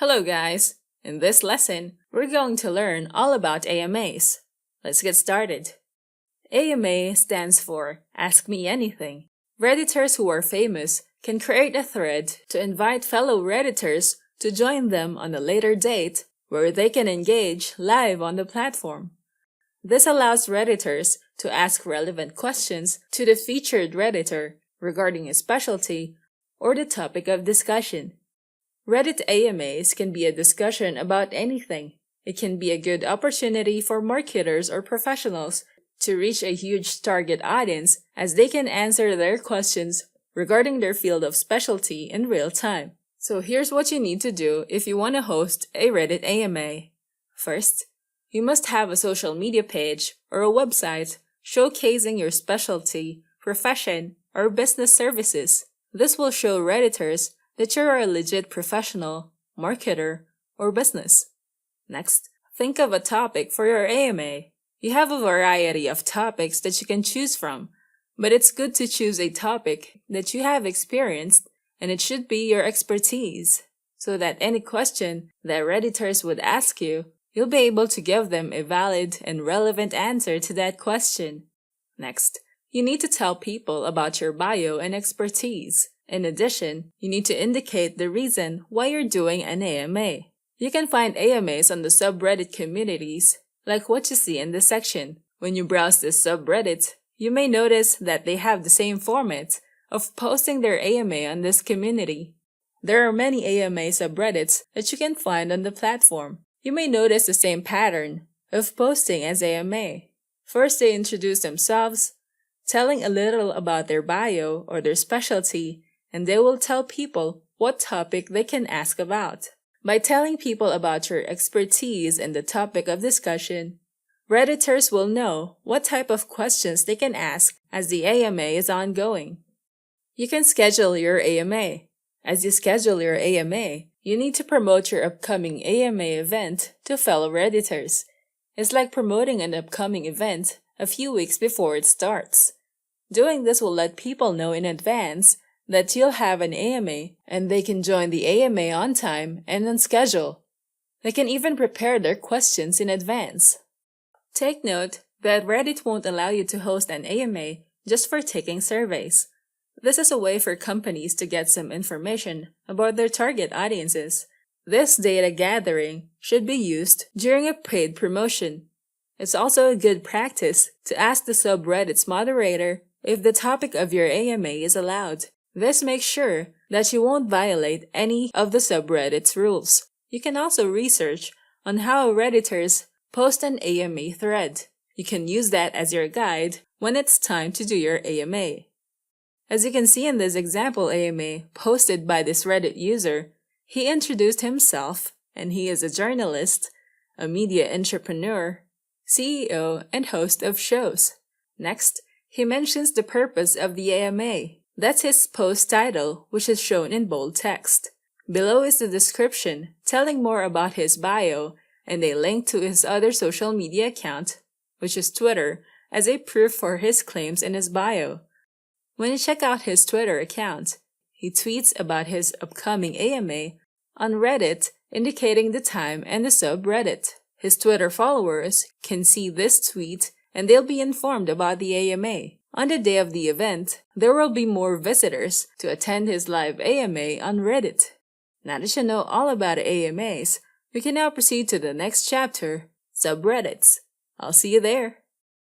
Hello guys! In this lesson, we're going to learn all about AMAs. Let's get started. AMA stands for Ask Me Anything. Redditors who are famous can create a thread to invite fellow Redditors to join them on a later date where they can engage live on the platform. This allows Redditors to ask relevant questions to the featured Redditor regarding a specialty or the topic of discussion. Reddit AMAs can be a discussion about anything. It can be a good opportunity for marketers or professionals to reach a huge target audience as they can answer their questions regarding their field of specialty in real time. So here's what you need to do if you want to host a Reddit AMA. First, you must have a social media page or a website showcasing your specialty, profession, or business services. This will show Redditors that you're a legit professional, marketer, or business. Next, think of a topic for your AMA. You have a variety of topics that you can choose from, but it's good to choose a topic that you have experienced and it should be your expertise, so that any question that Redditors would ask you, you'll be able to give them a valid and relevant answer to that question. Next, you need to tell people about your bio and expertise. In addition, you need to indicate the reason why you're doing an AMA. You can find AMAs on the subreddit communities, like what you see in this section. When you browse this subreddit, you may notice that they have the same format of posting their AMA on this community. There are many AMA subreddits that you can find on the platform. You may notice the same pattern of posting as AMA. First, they introduce themselves, telling a little about their bio or their specialty, and they will tell people what topic they can ask about. By telling people about your expertise in the topic of discussion, Redditors will know what type of questions they can ask as the AMA is ongoing. You can schedule your AMA. As you schedule your AMA, you need to promote your upcoming AMA event to fellow Redditors. It's like promoting an upcoming event a few weeks before it starts. Doing this will let people know in advance that you'll have an AMA and they can join the AMA on time and on schedule. They can even prepare their questions in advance. Take note that Reddit won't allow you to host an AMA just for taking surveys. This is a way for companies to get some information about their target audiences. This data gathering should be used during a paid promotion. It's also a good practice to ask the subreddit's moderator if the topic of your AMA is allowed. This makes sure that you won't violate any of the subreddit's rules. You can also research on how Redditors post an AMA thread. You can use that as your guide when it's time to do your AMA. As you can see in this example AMA posted by this Reddit user, he introduced himself and he is a journalist, a media entrepreneur, CEO, and host of shows. Next, he mentions the purpose of the AMA. That's his post title, which is shown in bold text. Below is the description telling more about his bio and a link to his other social media account, which is Twitter, as a proof for his claims in his bio. When you check out his Twitter account, he tweets about his upcoming AMA on Reddit, indicating the time and the subreddit. His Twitter followers can see this tweet and they'll be informed about the AMA. On the day of the event, there will be more visitors to attend his live AMA on Reddit. Now that you know all about AMAs, we can now proceed to the next chapter, subreddits. I'll see you there.